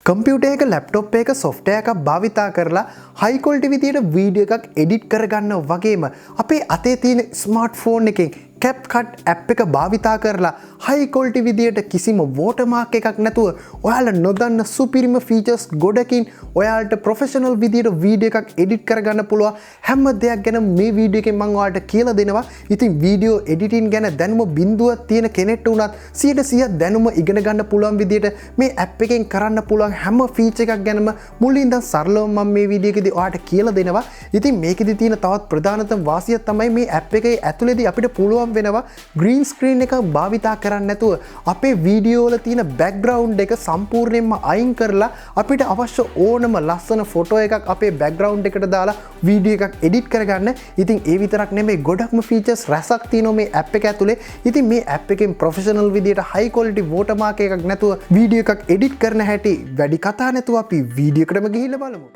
Computer එක laptop එක software එකක් භාවිතා කරලා high quality විදියට වීඩියෝ එකක් edit කරගන්න වගේම අපේ අතේ තියෙන smartphone එකෙන් Capcut app එක භාවිතා කරලා high quality විදියට කිසිම watermark එකක් නැතුව ඔයාලා නොදන්න සුපිරිම features ගොඩකින් ඔයාලට professional විදියට වීඩියෝ එකක් edit කරගන්න පුළුවන් හැම දෙයක් ගැන මේ වීඩියෝ එකෙන් මම ඔයාලට කියලා දෙනවා. ඉතින් වීඩියෝ editing ගැන දැනුම බිඳුවක් තියෙන කෙනෙක්ට උනත් 100% දැනුම ඉගෙන ගන්න පුළුවන් විදියට මේ app එකෙන් කරන්න පුළුවන් හැම feature එකක් ගැනම මුලින් ඉඳන් සරලව මම මේ වීඩියෝ එකේදී ඔයාලට කියලා දෙනවා. ඉතින් මේකෙදී තියෙන තවත් ප්‍රධානතම වාසිය තමයි මේ app එකේ ඇතුළේදී අපිට පුළුවන් වෙනවා green screen එක භාවිතා කරන්න නැතුව අපේ වීඩියෝ වල තියෙන background එක සම්පූර්ණයෙන්ම අයින් කරලා අපිට අවශ්‍ය ඕනම ලස්සන ෆොටෝ එකක් අපේ background එකට දාලා වීඩියෝ එකක් edit කරගන්න. ඉතින් ඒ විතරක් නෙමෙයි ගොඩක්ම features රැසක් තියෙනවා මේ app එක ඇතුලේ. ඉතින් මේ app එකෙන් professional විදියට high quality watermark එකක් නැතුව වීඩියෝ එකක් edit කරන හැටි වැඩි කතා නැතුව අපි වීඩියෝ එකටම ගිහිල්ලා බලමු.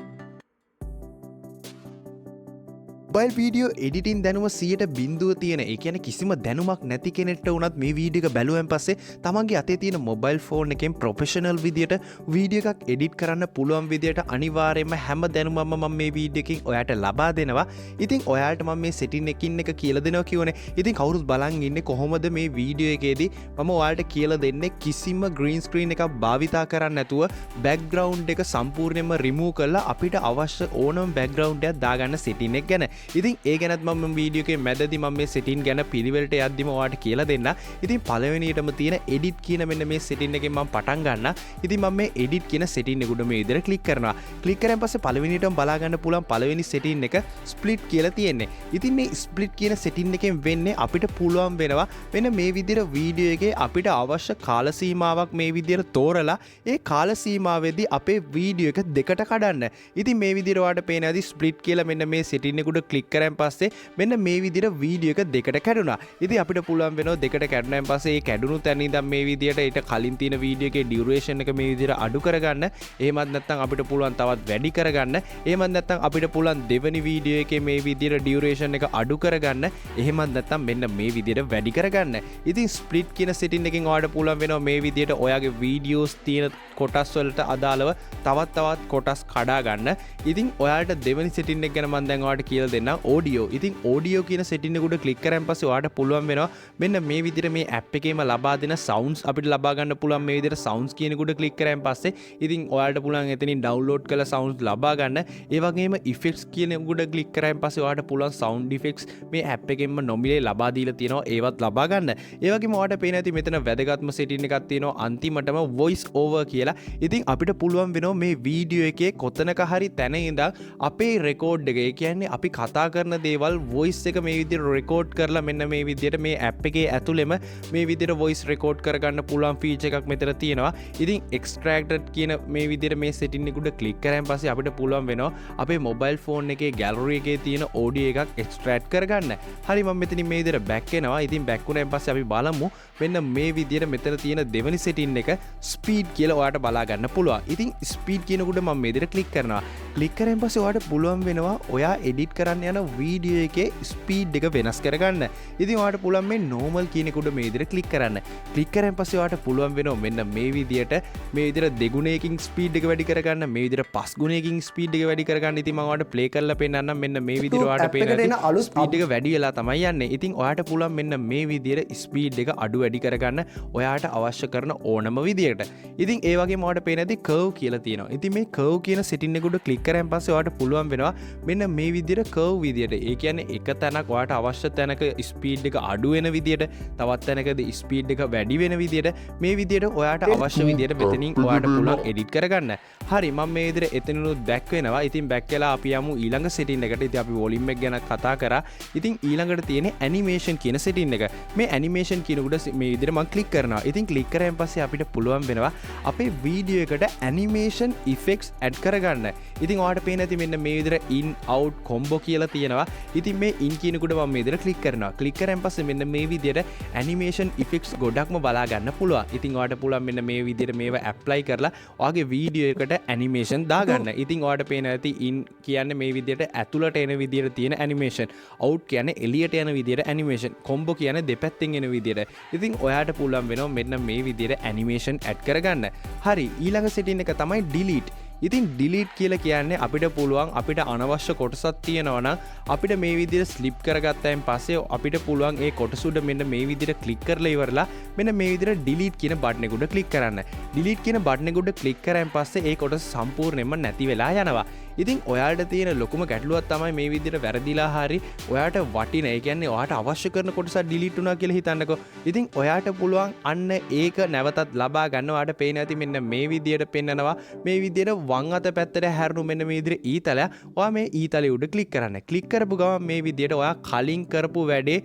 මොබයිල් වීඩියෝ එඩිටින් දැනුම 100% තියෙන. ඒ කියන්නේ කිසිම දැනුමක් නැති කෙනෙක්ට වුණත් මේ වීඩියෝ එක බැලුවෙන් පස්සේ තමන්ගේ අතේ තියෙන මොබයිල් ෆෝන් එකෙන් ප්‍රොෆෙෂනල් විදියට වීඩියෝ එකක් එඩිට් කරන්න පුළුවන් විදියට අනිවාර්යයෙන්ම හැම දැනුමක්ම මම මේ වීඩියෝ එකකින් ඔයාලට ලබා දෙනවා. ඉතින් ඔයාලට මම මේ සෙටින් එකකින් එක කියලා දෙනවා කියෝනේ. ඉතින් කවුරුත් බලන් ඉන්නේ කොහොමද මේ වීඩියෝ එකේදී මම ඔයාලට කියලා දෙන්නේ කිසිම green screen එකක් භාවිතා කරන්නේ නැතුව background එක සම්පූර්ණයෙන්ම remove කරලා අපිට අවශ්‍ය ඕනම background එකක් දාගන්න සෙටින් එක ගැන. ඉතින් ඒ ගැනත් මම වීඩියෝ එකේ මැදදී මම මේ setting ගැන පිළිවෙලට යද්දිම ඔයාලට කියලා දෙන්න. ඉතින් පළවෙනියටම තියෙන edit කියන මෙන්න මේ setting එකෙන් මම පටන් ගන්නවා. ඉතින් මම මේ edit කියන setting එක උඩ මේ විදිහට click කරනවා. click කරන් පස්සේ පළවෙනියටම බලා ගන්න පුළුවන් පළවෙනි setting එක split කියලා තියෙන්නේ. ඉතින් මේ split කියන setting එකෙන් වෙන්නේ අපිට පුළුවන් වෙනවා මෙන්න මේ විදිහට වීඩියෝ එකේ අපිට අවශ්‍ය කාල සීමාවක් මේ විදිහට තෝරලා ඒ කාල සීමාවෙදී අපේ වීඩියෝ එක දෙකට කඩන්න. ඉතින් මේ විදිහට ඔයාලට පේන ඇති split කියලා මෙන්න මේ setting එක උඩ ක්ලික් කරන් පස්සේ මෙන්න මේ විදිහට වීඩියෝ එක දෙකට කැඩුනා. ඉතින් අපිට පුළුවන් වෙනවා දෙකට කැඩුනාන් පස්සේ ඒ කැඩුණු තැන ඉඳන් මේ විදිහට ඊට කලින් තියෙන වීඩියෝ එකේ ඩියුරේෂන් එක මේ විදිහට අඩු කරගන්න. එහෙමත් නැත්නම් අපිට පුළුවන් තවත් වැඩි කරගන්න. එහෙමත් නැත්නම් අපිට පුළුවන් දෙවෙනි වීඩියෝ එකේ මේ විදිහට ඩියුරේෂන් එක අඩු කරගන්න. එහෙමත් නැත්නම් මෙන්න මේ විදිහට වැඩි කරගන්න. ඉතින් ස්ප්ලිට් කියන සෙටින් එකෙන් ඔයාලට පුළුවන් වෙනවා මේ විදිහට ඔයාගේ වීඩියෝස් තියෙන කොටස් වලට අදාළව තවත් කොටස් කඩා ගන්න. ඉතින් ඔයාලට දෙවෙනි සෙටින් එක ගැන මම දැන් ඔයාලට කියලා දෙන්නම් audio. ඉතින් audio කියන setting එක උඩ click කරන් පස්සේ ඔයාලට පුළුවන් වෙනවා මෙන්න මේ විදිහට මේ app එකේම ලබා දෙන sounds අපිට ලබා ගන්න පුළුවන් මේ විදිහට sounds කියන එක උඩ click කරන් පස්සේ ඉතින් ඔයාලට පුළුවන් එතනින් download කරලා sounds ලබා ගන්න. ඒ වගේම effects කියන එක උඩ click කරන් පස්සේ ඔයාලට පුළුවන් sound effects මේ app එකෙන්ම නොමිලේ ලබා දීලා තියෙනවා ඒවත් ලබා ගන්න. ඒ වගේම ඔයාලට පේන ඇති මෙතන වැදගත්ම setting එකක් තියෙනවා අන්තිමටම voice over කියලා. ඉතින් අපිට පුළුවන් වෙනවා මේ වීඩියෝ එකේ කොතනක හරි තැන ඉඳන් අපේ record එක ඒ කියන්නේ අපි කතා කරන දේවල් voice එක මේ විදිහට record කරලා මෙන්න මේ විදිහට මේ app එකේ ඇතුළෙම මේ විදිහට voice record කරගන්න පුළුවන් feature එකක් මෙතන තියෙනවා. ඉතින් extracted කියන මේ විදිහට මේ setting එක උඩ click කරාන් පස්සේ අපිට පුළුවන් වෙනවා අපේ mobile phone එකේ gallery එකේ තියෙන audio එකක් extract කරගන්න. හරි මම මෙතනින් මේ විදිහට back එනවා. ඉතින් back වුණාන් පස්සේ අපි බලමු මෙන්න මේ විදිහට මෙතන තියෙන දෙවෙනි setting එක speed කියලා ඔයාලට බලා ගන්න පුළුවන්. ඉතින් speed කියනකොට මම මේ විදිහට click කරනවා. click කරාන් පස්සේ ඔයාලට පුළුවන් වෙනවා ඔයා edit කරන්න යන වීඩියෝ එකේ ස්පීඩ් එක වෙනස් කරගන්න. ඉතින් ඔයාලට පුළුවන් මේ normal කියන එක උඩ මේ විදිහට ක්ලික් කරන්න. ක්ලික් කරන් පස්සේ ඔයාලට පුළුවන් වෙනවා මෙන්න මේ විදිහට දෙගුණයකින් ස්පීඩ් එක වැඩි කරගන්න. මේ විදිහට පස් ගුණයකින් ස්පීඩ් එක වැඩි කරගන්න. ඉතින් මම ඔයාලට ප්ලේ කරලා පෙන්නන්නම් මෙන්න මේ විදිහට ඔයාලට පේන ස්පීඩ් එක වැඩි වෙලා තමයි යන්නේ. ඉතින් ඔයාලට පුළුවන් මෙන්න මේ විදිහට ස්පීඩ් එක අඩු වැඩි කරගන්න ඔයාලට අවශ්‍ය කරන ඕනම විදිහට. ඉතින් ඒ වගේම ඔයාලට පේන ඇති curve කියලා තියෙනවා. ඉතින් මේ curve කියන setting එක උඩ ක්ලික් කරන් පස්සේ ඔයාලට පුළුවන් වෙනවා මෙන්න මේ විදිහට curve විදිහට ඒ කියන්නේ එක තැනක් ඔයාලට අවශ්‍ය තැනක ස්පීඩ් එක අඩු වෙන විදිහට තවත් තැනකදී ස්පීඩ් එක වැඩි වෙන විදිහට මේ විදිහට ඔයාලට අවශ්‍ය විදිහට මෙතනින් ඔයාලට පුළුවන් එඩිට් කරගන්න. හරි මම මේ විදිහට එතනිනුත් බැක් වෙනවා. ඉතින් බැක් වෙලා අපි යමු ඊළඟ setting එකට. ඉතින් අපි volume එක ගැන කතා කරා. ඉතින් ඊළඟට තියෙන්නේ animation කියන setting එක. මේ animation කියන උඩ මේ විදිහට මම click කරනවා. ඉතින් click කරාන් පස්සේ අපිට පුළුවන් වෙනවා අපේ වීඩියෝ එකට animation effects add කරගන්න. ඉතින් ඔයාලට පේන ඇති මෙන්න මේ විදිහට in out combo කියලා කියලා තියෙනවා. ඉතින් මේ ඉන් කියනකොට මම මේ විදිහට ක්ලික් කරනවා. ක්ලික් කරන් පස්සේ මෙන්න මේ විදිහට ඇනිමේෂන් ඉෆෙක්ට්ස් ගොඩක්ම බලා ගන්න පුළුවන්. ඉතින් ඔයාලට පුළුවන් මෙන්න මේ විදිහට මේවා ඇප්ලයි කරලා ඔයාගේ වීඩියෝ එකට ඇනිමේෂන් දාගන්න. ඉතින් ඔයාලට පේන ඇති ඉන් කියන්නේ මේ විදිහට ඇතුළට එන විදිහට තියෙන ඇනිමේෂන්. අවුට් කියන්නේ එළියට යන විදිහට ඇනිමේෂන්. කොම්බෝ කියන්නේ දෙපැත්තෙන් එන විදිහට. ඉතින් ඔයාලට පුළුවන් වෙනවා මෙන්න මේ විදිහට ඇනිමේෂන් ඇඩ් කරගන්න. හරි ඊළඟ සෙටින් එක තමයි delete. ඉතින් ඩිලීට් කියලා කියන්නේ අපිට පුළුවන් අපිට අනවශ්‍ය කොටසක් තියෙනවා නම් අපිට මේ විදිහට ස්ලිප් කරගත්තායින් පස්සේ අපිට පුළුවන් ඒ කොටස උඩ මෙන්න මේ විදිහට ක්ලික් කරලා ඉවරලා මෙන්න මේ විදිහට ඩිලීට් කියන බටන් එක උඩ ක්ලික් කරන්න. ඩිලීට් කියන බටන් එක උඩ ක්ලික් කරායින් පස්සේ ඒ කොටස සම්පූර්ණයෙන්ම නැති වෙලා යනවා. ඉතින් ඔයාලට තියෙන ලොකුම ගැටලුවක් තමයි මේ විදිහට වැරදිලා හරි ඔයාට වටින ඒ කියන්නේ ඔයාට අවශ්‍ය කරන කොටසක් ඩිලීට් වුණා කියලා හිතන්නකෝ. ඉතින් ඔයාට පුළුවන් අන්න ඒක නැවතත් ලබා ගන්න. ඔයාට පේන ඇති මෙන්න මේ විදිහට පෙන්නනවා. මේ විදිහට වම් අත පැත්තට හැරුණු මෙන්න මේ විදිහට ඊතලය. ඔයා මේ ඊතලයේ උඩ ක්ලික් කරන්න. ක්ලික් කරපු ගමන් මේ විදිහට ඔයා කලින් කරපු වැඩේ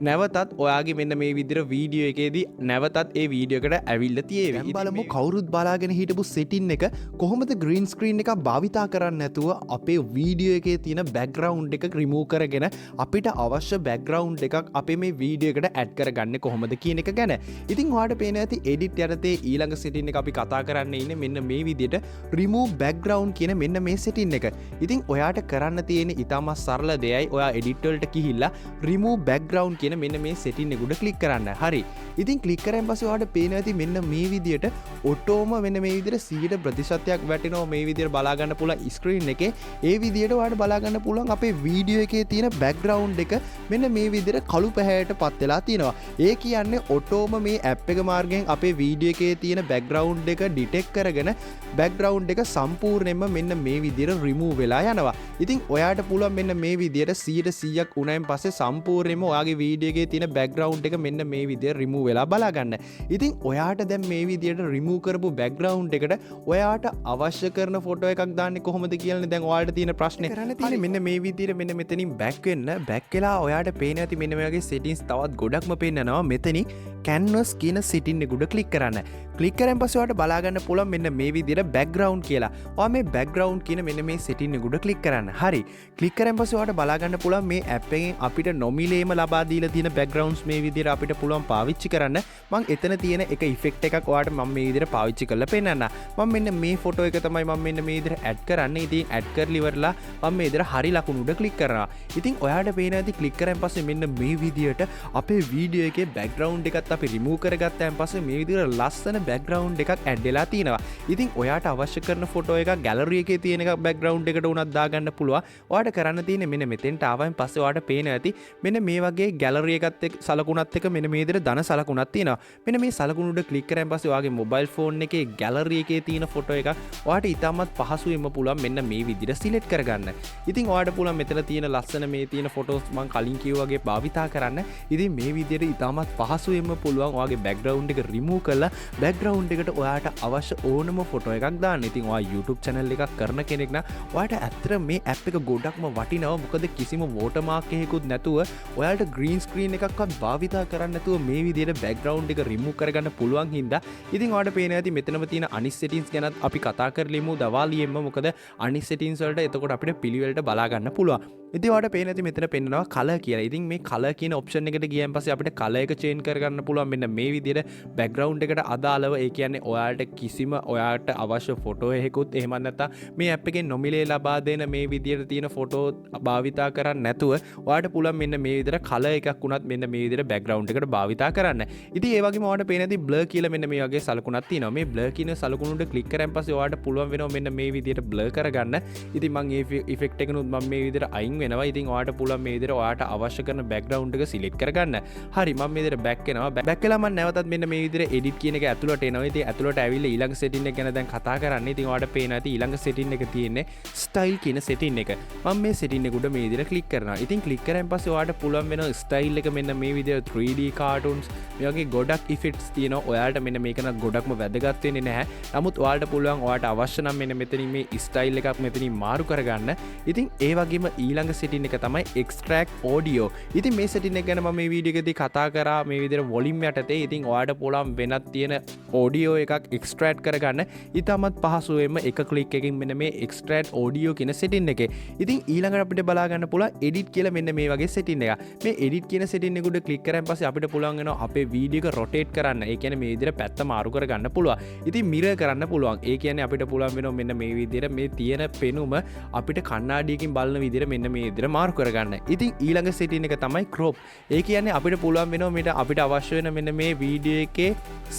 නැවතත් ඔයාගේ මෙන්න මේ විදිහට වීඩියෝ එකේදී නැවතත් ඒ වීඩියෝ එකට ඇවිල්ලා තියෙවි. දැන් බලමු කවුරුත් බලාගෙන හිටපු සෙටින් එක කොහොමද ග්‍රීන් ස්ක්‍රීන් එකක් භාවිතා කරන්නේ නැතුව අපේ වීඩියෝ එකේ තියෙන බෑග්ග්‍රවුන්ඩ් එක රිමූව් කරගෙන අපිට අවශ්‍ය බෑග්ග්‍රවුන්ඩ් එකක් අපේ මේ වීඩියෝ එකට ඇඩ් කරගන්නේ කොහොමද කියන එක ගැන. ඉතින් ඔයාලට පේන ඇති එඩිට් යටතේ ඊළඟ සෙටින් එක අපි කතා කරන්න ඉන්නේ මෙන්න මේ විදිහට රිමූව් බෑග්ග්‍රවුන්ඩ් කියන මෙන්න මේ සෙටින් එක. ඉතින් ඔයාට කරන්න තියෙන ඉතාමත් සරල දෙයයි ඔයා එඩිට් වලට ගිහිල්ලා රිමූව් බෑග්ග්‍රවුන්ඩ් මෙන්න මේ සෙටින් එක උඩ ක්ලික් කරන්න. හරි. ඉතින් ක්ලික් කරාන් පස්සේ ඔයාලට පේනවා ඇති මෙන්න මේ විදියට ඔටෝම මෙන්න මේ විදියට 100% වැටෙනවා මේ විදියට බලා ගන්න පුළුවන් ස්ක්‍රීන් එකේ. ඒ විදියට ඔයාලට බලා ගන්න පුළුවන් අපේ වීඩියෝ එකේ තියෙන බෑග්ග්‍රවුන්ඩ් එක මෙන්න මේ විදියට කළු පැහැයට පත් වෙලා තියෙනවා. ඒ කියන්නේ ඔටෝම මේ ඇප් එක මාර්ගයෙන් අපේ වීඩියෝ එකේ තියෙන බෑග්ග්‍රවුන්ඩ් එක ඩිටෙක්ට් කරගෙන බෑග්ග්‍රවුන්ඩ් එක සම්පූර්ණයෙන්ම මෙන්න මේ විදියට රිමූව් වෙලා යනවා. ඉතින් ඔයාට පුළුවන් මෙන්න මේ විදියට 100%ක් උනායින් පස්සේ සම්පූර්ණයෙන්ම ඔයාගේ වීඩියෝ එකේ තියෙන බෑග්ග්‍රවුන්ඩ් එක මෙන්න මේ විදියට රිමූව් වෙලා බලා ගන්න. ඉතින් ඔයාට දැන් මේ විදියට රිමූව් කරපු බෑග්ග්‍රවුන්ඩ් එකට ඔයාට අවශ්‍ය කරන ෆොටෝ එකක් දාන්නේ කොහොමද කියලානේ දැන් ඔයාලට තියෙන ප්‍රශ්නේ. කරන්න තියෙන්නේ මෙන්න මේ විදියට මෙන්න මෙතනින් බෑක් වෙන්න. බෑක් වෙලා ඔයාට පේන ඇති මෙන්න මේ වගේ සෙටින්ස් තවත් ගොඩක්ම පේන්නනවා. මෙතනින් canvas කියන සෙටින් එක උඩ ක්ලික් කරන්න. ක්ලික් කරන් පස්සේ ඔයාලට බලා ගන්න පුළුවන් මෙන්න මේ විදියට බෑග්ග්‍රවුන්ඩ් කියලා. ඔයා මේ බෑග්ග්‍රවුන්ඩ් කියන මෙන්න මේ සෙටින් එක උඩ ක්ලික් කරන්න. හරි. ක්ලික් කරන් පස්සේ ඔයාලට බලා ගන්න පුළුවන් මේ ඇප් එකෙන් අපිට නොමිලේම ලබා දීලා තියෙන බෑග්ග්‍රවුන්ඩ්ස් මේ විදියට අපිට පුළුවන් පාවිච්චි කරන්න. මම එතන තියෙන එක ඉෆෙක්ට් එකක් ඔයාලට මම මේ විදියට පාවිච්චි කරලා පෙන්නන්න. මම මෙන්න මේ ෆොටෝ එක තමයි මම මෙන්න මේ විදියට ඇඩ් කරන්නේ. ඉතින් ඇඩ් කරලා ඉවරලා මම මේ විදියට හරි ලකුණු උඩ ක්ලික් කරනවා. ඉතින් ඔයාලට පේන ඇති ක්ලික් කරන් පස්සේ මෙන්න මේ විදියට අපේ වීඩියෝ එකේ බෑග්ග්‍රවුන්ඩ් එකත් අපි රිමූව් කරගත්තාන් පස්සේ මේ විදියට ලස්සන බෑග්ග්‍රවුන්ඩ් එකක් ඇඩ් වෙලා තියෙනවා. ඉතින් ඔයාට අවශ්‍ය කරන ෆොටෝ එකක් ගැලරි එකේ තියෙන එක බෑග්ග්‍රවුන්ඩ් එකට උනත් දාගන්න පුළුවන්. ඔයාට කරන්න තියෙන්නේ මෙන්න මෙතෙන්ට ආවයින් පස්සේ ඔයාට පේන ඇති මෙන්න මේ වගේ ගැලරි එකත් එක්ක සලකුණත් එක්ක මෙන්න මේ විදියට ධන සලකුණක් තියෙනවා. මෙන්න මේ සලකුණ උඩ ක්ලික් කරාන් පස්සේ ඔයාගේ මොබයිල් ෆෝන් එකේ ගැලරි එකේ තියෙන ෆොටෝ එකක් ඔයාට ඉතාමත් පහසුවෙන්ම පුළුවන් මෙන්න මේ විදියට සිලෙක්ට් කරගන්න. ඉතින් ඔයාට පුළුවන් මෙතන තියෙන ලස්සන මේ තියෙන ෆොටෝස් මම කලින් කිව්වා වගේ භාවිතා කරන්න. ඉතින් මේ විදියට ඉතාමත් පහසුවෙන්ම පුළුවන් ඔයාගේ බෑග්ග්‍රවුන්ඩ් එක රිමූව් කරලා බෑග්ග්‍රවුන්ඩ් එකට ඔයාට අවශ්‍ය ඕනම ෆොටෝ එකක් දාන්න. ඉතින් ඔයා YouTube channel එකක් කරන කෙනෙක් නම් ඔයාට ඇත්තට මේ ඇප් එක ගොඩක්ම වටිනවා. මොකද කිසිම watermark එකකුත් නැතුව ඔයාලට green screen එකක්වත් භාවිතා කරන්න නැතුව මේ විදියට බෑග්ග්‍රවුන්ඩ් එක රිමූව් කරගන්න පුළුවන් හින්දා ඉතින් ඔයාලට පේන ඇති මෙතනම තියෙන අනිත් settings ගැනත් අපි කතා කරලිමු දවාලියෙම. මොකද අනිත් settings වලට එතකොට අපිට පිළිවෙලට බලා ගන්න පුළුවන්. ඉතින් ඔයාලට පේන ඇති මෙතන පෙන්නනවා color කියලා. ඉතින් මේ color කියන option එකට ගියන් පස්සේ අපිට color එක change කරගන්න පුළුවන් මෙන්න මේ විදියට බෑග්ග්‍රවුන්ඩ් එකට අදාළව. ඒ කියන්නේ ඔයාලට කිසිම ඔයාට අවශ්‍ය ෆොටෝ එකකුත් එහෙම නැත්නම් මේ ඇප් එකෙන් නොමිලේ ලබා දෙන මේ විදියට තියෙන ෆොටෝ භාවිතා කරන්නේ නැතුව ඔයාට පුළුවන් මෙන්න මේ විදියට color එකක් උනත් මෙන්න මේ විදියට බෑග්ග්‍රවුන්ඩ් එකට භාවිතා කරන්න. ඉතින් ඒ වගේම ඔයාලට පේන ඇති blur කියලා මෙන්න මේ වගේ සලකුණක් තියෙනවා. මේ blur කියන සලකුණ උඩ ක්ලික් කරන් පස්සේ ඔයාලට පුළුවන් වෙනවා මෙන්න මේ විදියට blur කරගන්න. ඉතින් මම මේ ඉෆෙක්ට් එකනුත් මම මේ විදියට අයින් වෙනවා. ඉතින් ඔයාට පුළුවන් මේ විදියට ඔයාට අවශ්‍ය කරන බෑග්ග්‍රවුන්ඩ් එක සිලෙක්ට් කරගන්න. හරි මම මේ විදියට බෑක් වෙනවා. බෑක් වෙලා මම නැවතත් මෙන්න මේ විදියට එඩිට් කියන එක ඇතුළට එනවා. ඉතින් ඇතුළට ඇවිල්ලා ඊළඟ සෙටින් එක ගැන දැන් කතා කරන්න. ඉතින් ඔයාට පේන ඇති ඊළඟ සෙටින් එක තියෙන්නේ ස්ටයිල් කියන සෙටින් එක. මම මේ සෙටින් එක උඩ මේ විදියට ක්ලික් කරනවා. ඉතින් ක්ලික් කරන් පස්සේ ඔයාට පුළුවන් වෙනවා ස්ටයිල් එක මෙන්න මේ විදියට 3D cartoons මේ වගේ ගොඩක් ඉෆෙක්ට්ස් තියෙනවා. ඔයාලට මෙන්න මේක නම් ගොඩක්ම වැදගත් වෙන්නේ නැහැ. නමුත් ඔයාලට පුළුවන් ඔයාට අවශ්‍ය නම් මෙන්න මෙතනින් මේ ස්ටයිල් එකක් මෙතනින් මාරු කරගන්න. ඉතින් ඒ වගේම ඊළඟ ඊළඟ setting එක තමයි extract audio. ඉතින් මේ setting එක ගැන මම මේ වීඩියෝ එකේදී කතා කරා මේ විදිහට volume යටතේ. ඉතින් ඔයාලට පුළුවන් වෙනත් තියෙන audio එකක් extract කරගන්න ඉතාමත් පහසුවෙන්ම එක click එකකින් මෙන්න මේ extract audio කියන setting එකේ. ඉතින් ඊළඟට අපිට බලා ගන්න පුළුවන් edit කියලා මෙන්න මේ වගේ setting එකක්. මේ edit කියන setting එක උඩ click කරාන් පස්සේ අපිට පුළුවන් වෙනවා අපේ වීඩියෝ එක rotate කරන්න. ඒ කියන්නේ මේ විදිහට පැත්ත මාරු කරගන්න පුළුවන්. ඉතින් mirror කරන්න පුළුවන්. ඒ කියන්නේ අපිට පුළුවන් වෙනවා මෙන්න මේ විදිහට මේ තියෙන පෙනුම අපිට කණ්ණාඩියකින් බලන විදිහට මෙන්න මේ විදිහට මාරු කරගන්න. ඉතින් ඊළඟ setting එක තමයි crop. ඒ කියන්නේ අපිට පුළුවන් වෙනවා මේට අපිට අවශ්‍ය වෙන මෙන්න මේ වීඩියෝ එකේ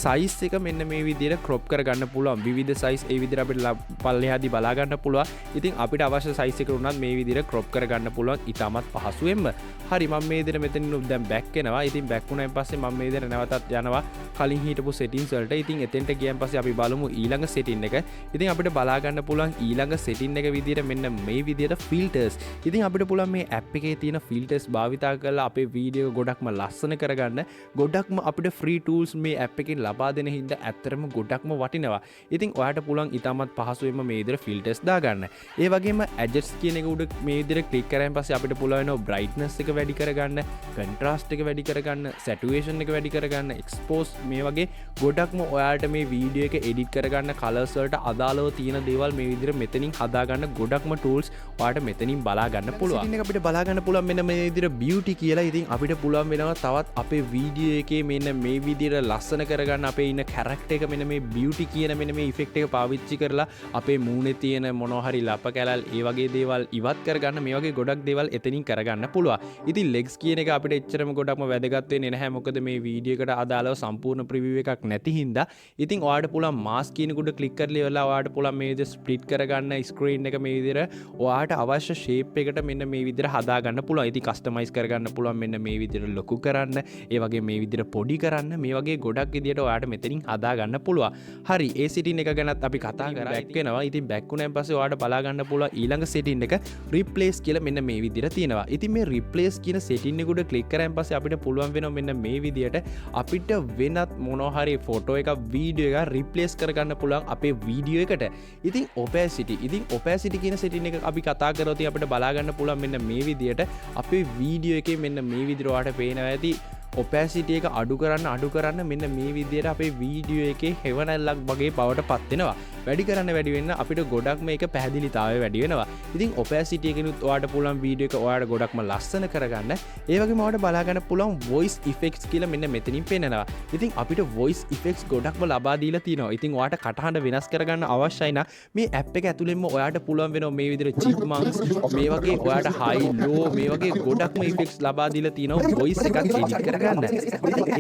size එක මෙන්න මේ විදිහට crop කරගන්න පුළුවන්. විවිධ size ඒ විදිහට අපිට පල්ලෙහාදී බලා ගන්න පුළුවන්. ඉතින් අපිට අවශ්‍ය size එක උනත් මේ විදිහට crop කරගන්න පුළුවන් ඉතාමත් පහසුවෙන්ම. හරි මම මේ විදිහට මෙතනින් දැන් back වෙනවා. ඉතින් back වුණාන් පස්සේ මම මේ විදිහට නැවතත් යනවා කලින් හිටපු settings වලට. ඉතින් එතෙන්ට ගියන් පස්සේ අපි බලමු ඊළඟ setting එක. ඉතින් අපිට බලා ගන්න පුළුවන් ඊළඟ setting එක විදිහට මෙන්න මේ විදිහට filters. ඉතින් අපිට පුළුවන් මේ app එකේ තියෙන filters භාවිතා කරලා අපේ වීඩියෝ ගොඩක්ම ලස්සන කරගන්න. ගොඩක්ම අපිට free tools මේ app එකෙන් ලබා දෙන හින්දා ඇත්තටම ගොඩක්ම වටිනවා. ඉතින් ඔයාලට පුළුවන් ඉතාමත් පහසුවෙන්ම මේ විදිහට filters දාගන්න. ඒ වගේම adjust කියන එක උඩ මේ විදිහට click කරාන් පස්සේ අපිට පුළුවන් වෙනවා brightness එක වැඩි කරගන්න, contrast එක වැඩි කරගන්න, saturation එක වැඩි කරගන්න, expose මේ වගේ ගොඩක්ම ඔයාලට මේ වීඩියෝ එක edit කරගන්න colors වලට අදාළව තියෙන දේවල් මේ විදිහට මෙතනින් හදාගන්න ගොඩක්ම tools ඔයාලට මෙතනින් බලා ගන්න පුළුවන්. setting එක අපිට බලා ගන්න පුළුවන් මෙන්න මේ විදිහට beauty කියලා. ඉතින් අපිට පුළුවන් වෙනවා තවත් අපේ වීඩියෝ එකේ මෙන්න මේ විදිහට ලස්සන කරගන්න අපේ ඉන්න character එක මෙන්න මේ beauty කියන මෙන්න මේ effect එක පාවිච්චි කරලා අපේ මූණේ තියෙන මොනවා හරි ලප කැලල් ඒ වගේ දේවල් ඉවත් කරගන්න මේ වගේ ගොඩක් දේවල් එතනින් කරගන්න පුළුවන්. ඉතින් legs කියන එක අපිට එච්චරම ගොඩක්ම වැදගත් වෙන්නේ නැහැ. මොකද මේ වීඩියෝ එකට අදාළව සම්පූර්ණ preview එකක් නැති හින්දා. ඉතින් ඔයාලට පුළුවන් mask කියන එක උඩ click කරලා ඉවරලා ඔයාලට පුළුවන් මේ විදිහට split කරගන්න screen එක මේ විදිහට ඔයාලට අවශ්‍ය shape එකට මෙන්න මේ විදිහට හදාගන්න පුළුවන්. ඉතින් customize කරගන්න පුළුවන් මෙන්න මේ විදිහට ලොකු කරන්න, ඒ වගේ මේ විදිහට පොඩි කරන්න, මේ වගේ ගොඩක් විදිහට ඔයාලට මෙතනින් හදාගන්න පුළුවන්. හරි ඒ setting එක ගැනත් අපි කතා කරා. back වෙනවා. ඉතින් back වුණාන් පස්සේ ඔයාලට බලා ගන්න පුළුවන් ඊළඟ setting එක replace කියලා මෙන්න මේ විදිහට තියෙනවා. ඉතින් මේ replace කියන setting එක උඩ click කරාන් පස්සේ අපිට පුළුවන් වෙනවා මෙන්න මේ විදිහට අපිට වෙනත් මොනවා හරි photo එකක් වීඩියෝ එකක් replace කරගන්න පුළුවන් අපේ වීඩියෝ එකට. ඉතින් opacity කියන setting එක අපි කතා කරොත් අපිට බලා ගන්න පුළුවන් මෙන්න මේ විදිහට අපේ වීඩියෝ එකේ මෙන්න මේ විදිහට ඔයාලට පේනවා ඇති opacity එක අඩු කරන්න මෙන්න මේ විදිහට අපේ වීඩියෝ එකේ හෙවණැල්ලක් වගේ බවට පත් වෙනවා. වැඩි වෙන්න අපිට ගොඩක්ම මේක පැහැදිලිතාවය වැඩි වෙනවා. ඉතින් opacity එකෙනුත් ඔයාලට පුළුවන් වීඩියෝ එක ඔයාලට ගොඩක්ම ලස්සන කරගන්න. ඒ වගේම ඔයාලට බලා ගන්න පුළුවන් voice effects කියලා මෙන්න මෙතනින් පේනවා. ඉතින් අපිට voice effects ගොඩක්ම ලබා දීලා තියෙනවා. ඉතින් ඔයාලට කටහඬ වෙනස් කරගන්න අවශ්‍යයි නම් මේ app එක ඇතුළෙන්ම ඔයාලට පුළුවන් වෙනවා මේ විදිහට chipmunks මේ වගේ ඔයාලට high low මේ වගේ ගොඩක්ම effects ලබා දීලා තියෙනවා voice එකක් edit කරගන්න.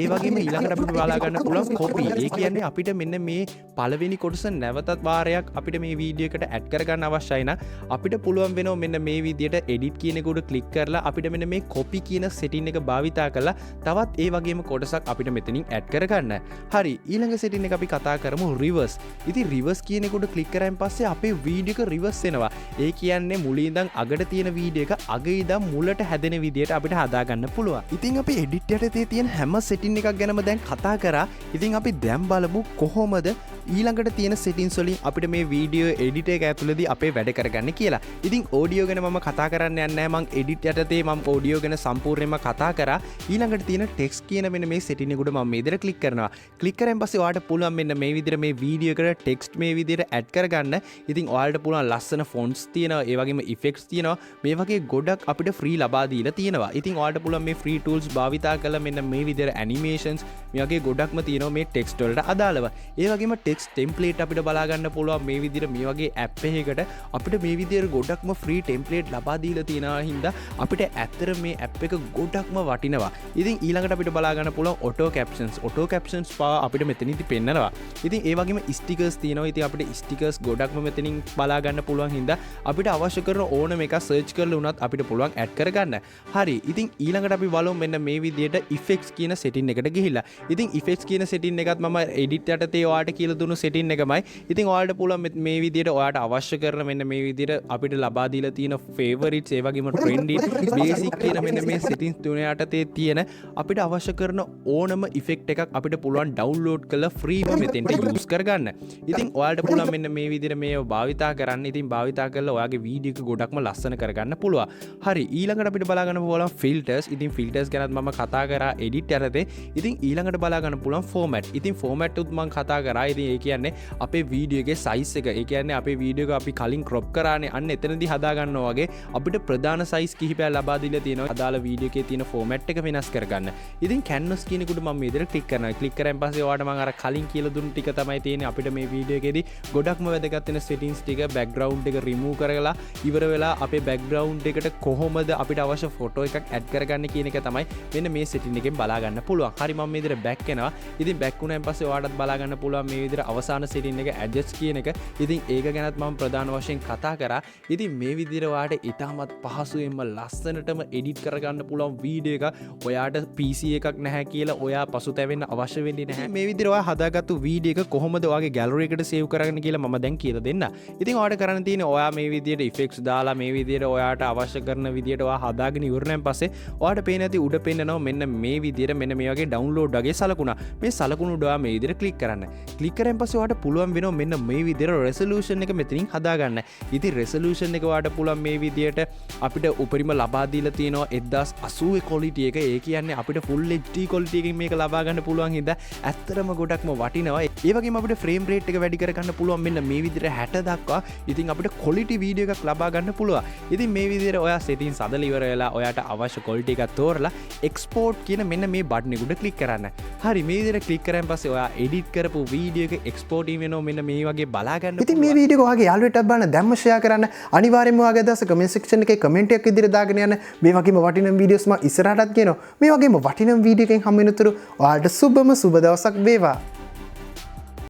ඒ වගේම ඊළඟට අපිට බලා ගන්න පුළුවන් copy. ඒ කියන්නේ අපිට මෙන්න මේ පළවෙනි කොටස නැවතත් වාරයක් අපිට මේ වීඩියෝ එකට ඇඩ් කරගන්න අවශ්‍යයි නම් අපිට පුළුවන් වෙනවා මෙන්න මේ විදිහට edit කියන එක උඩ click කරලා අපිට මෙන්න මේ copy කියන setting එක භාවිතා කරලා තවත් ඒ වගේම කොටසක් අපිට මෙතනින් ඇඩ් කරගන්න. හරි ඊළඟ setting එක අපි කතා කරමු reverse. ඉතින් reverse කියන එක උඩ click කරාන් පස්සේ අපේ වීඩියෝ එක reverse වෙනවා. ඒ කියන්නේ මුලින් ඉඳන් අගට තියෙන වීඩියෝ එක අග ඉඳන් මුලට හැදෙන විදිහට අපිට හදාගන්න පුළුවන්. ඉතින් අපි edit යටතේ තියෙන හැම setting එකක් ගැනම දැන් කතා කරා. ඉතින් අපි දැන් බලමු කොහොමද ඊළඟට තියෙන settings වලින් අපිට මේ වීඩියෝ edit එක ඇතුළේදී අපේ වැඩ කරගන්න කියලා. ඉතින් audio ගැන මම කතා කරන්න යන්නේ නැහැ. මම edit යටතේ මම audio ගැන සම්පූර්ණයෙන්ම කතා කරා. ඊළඟට තියෙන text කියන මෙන්න මේ setting එක උඩ මම මේ විදිහට click කරනවා. click කරන් පස්සේ ඔයාලට පුළුවන් මෙන්න මේ විදිහට මේ වීඩියෝ එකට text මේ විදිහට add කරගන්න. ඉතින් ඔයාලට පුළුවන් ලස්සන fonts තියෙනවා, ඒ වගේම effects තියෙනවා. මේ වගේ ගොඩක් අපිට free ලබා දීලා තියෙනවා. ඉතින් ඔයාලට පුළුවන් මේ free tools භාවිතා කරලා මෙන්න මේ විදිහට animations මේ වගේ ගොඩක්ම තියෙනවා මේ text වලට අදාළව. ඒ වගේම text template අපිට බලා ගන්න පුළුවන් මේ විදිහට මේ වගේ app එකකට අපිට මේ විදිහට ගොඩක්ම free template ලබා දීලා තියෙනවා හින්දා අපිට ඇත්තට මේ app එක ගොඩක්ම වටිනවා. ඉතින් ඊළඟට අපිට බලා ගන්න පුළුවන් auto captions අපිට මෙතනදී පෙන්නනවා. ඉතින් ඒ වගේම stickers තියෙනවා. ඉතින් අපිට stickers ගොඩක්ම මෙතනින් බලා ගන්න පුළුවන් හින්දා අපිට අවශ්‍ය කරන ඕනම එකක් search කරලා උනත් අපිට පුළුවන් add කරගන්න. හරි. ඉතින් ඊළඟට අපි බලමු මෙන්න මේ විදිහට effects කියන setting එකට ගිහිල්ලා. ඉතින් effects කියන setting එකත් මම edit යටතේ ඔයාලට කියලා දුණු setting එකමයි. ඉතින් ඔයාලට පුළුවන් මේ විදිහට ඔයාට අවශ්‍ය කරන මෙන්න මේ විදිහට අපිට ලබා දීලා තියෙන favorites ඒ වගේම trendy basic කියන මෙන්න මේ settings තුන යටතේ තියෙන අපිට අවශ්‍ය කරන ඕනම effect එකක් අපිට පුළුවන් download කරලා free මෙතෙන්ට use කරගන්න. ඉතින් ඔයාලට පුළුවන් මෙන්න මේ විදිහට මේව භාවිතා කරන්න. ඉතින් භාවිතා කරලා ඔයාගේ වීඩියෝ එක ගොඩක්ම ලස්සන කරගන්න පුළුවන්. හරි ඊළඟට අපිට බලා ගන්න පුළුවන් filters. ඉතින් filters ගැනත් මම කතා කරා edit යටතේ. ඉතින් ඊළඟට බලා ගන්න පුළුවන් format. ඉතින් format උත් මම කතා කරා. ඉතින් ඒ කියන්නේ අපේ වීඩියෝ එකේ size එක. ඒ කියන්නේ අපේ වීඩියෝ එක අපි කලින් crop කරානේ. අන්න එතනදී හදා ගන්නවා වගේ අපිට ප්‍රධාන size කිහිපයක් ලබා දීලා තියෙනවා. අදාළ වීඩියෝ එකේ තියෙන format එක වෙනස් කරගන්න. ඉතින් canvas කියන එකට මම මේ විදිහට click කරනවා. click කරාන් පස්සේ ඔයාලට මම අර කලින් කියලා දුන්න ටික තමයි තියෙන්නේ. අපිට මේ වීඩියෝ එකේදී ගොඩක්ම වැදගත් වෙන settings ටික background එක remove කරලා ඉවර වෙලා අපේ background එකට කොහොමද අපිට අවශ්‍ය photo එකක් add කරගන්නේ කියන එක තමයි මෙන්න මේ setting එකෙන් බලා ගන්න පුළුවන්. හරි මම මේ විදිහට back වෙනවා. ඉතින් back වුණාන් පස්සේ ඔයාලටත් බලා ගන්න පුළුවන් මේ විදිහට අවසාන setting එක adjust කියන එක. ඉතින් ඒක ගැනත් මම ප්‍රධාන වශයෙන් කතා කරා. ඉතින් මේ විදිහට ඔයාලට ඉතාමත් පහසුවෙන්ම ලස්සනටම edit කරගන්න පුළුවන් වීඩියෝ එකක්. ඔයාට PC එකක් නැහැ කියලා ඔයා පසුතැවෙන්න අවශ්‍ය වෙන්නේ නැහැ. මේ විදිහට ඔයා හදාගත්තු වීඩියෝ එක කොහොමද ඔයාගේ gallery එකට save කරගන්න කියලා මම දැන් කියලා දෙන්න. ඉතින් ඔයාලට කරන්න තියෙන්නේ ඔයා මේ විදිහට effects දාලා මේ විදිහට ඔයාට අවශ්‍ය කරන විදිහට ඔයා හදාගෙන ඉවරනන් පස්සේ ඔයාට පේන ඇති උඩ පෙන්නනවා මෙන්න මේ විදිහට මෙන්න මේ වගේ download වගේ සලකුණ. මේ සලකුණ උඩ ඔයා මේ විදිහට click කරන්න. click කරන් පස්සේ ඔයාට පුළුවන් වෙනවා මෙන්න මේ විදිහට resolution එක මෙතනින් හදාගන්න. ඉතින් resolution එක ඔයාට පුළුවන් මේ විදිහට අපිට උපරිම ලබා දීලා තියෙනවා 1080 quality එක. ඒ කියන්නේ අපිට full HD quality එකකින් මේක ලබා ගන්න පුළුවන් හින්දා ඇත්තටම ගොඩක්ම වටිනවා. ඒ වගේම අපිට frame rate එක වැඩි කරගන්න පුළුවන් මෙන්න මේ විදිහට 60 දක්වා. ඉතින් අපිට quality video එකක් ලබා ගන්න පුළුවන්. ඉතින් මේ විදිහට ඔයා settings හදලා ඉවර වෙලා ඔයාට අවශ්‍ය quality එකක් තෝරලා export කියන මෙන්න මේ button එක උඩ click කරන්න. හරි මේ විදිහට click කරාන් පස්සේ ඔයා edit කරපු video එක export වෙනවා මෙන්න මේ වගේ බලා ගන්න. ඉතින් මේ වීඩියෝ එක ඔයාගේ යාළුවෙක්ට බලන්න දැම්ම share කරන්න. අනිවාර්යයෙන්ම ඔයාගේ අදහස comment section එකේ comment එකක් විදිහට දාගෙන යන්න. මේ වගේම වටිනා videos මම ඉස්සරහටත් කියනවා. මේ වගේම වටිනා වීඩියෝ එකකින් හම්බ වෙනතුරු ඔයාලට සුබම සුබ දවසක් වේවා.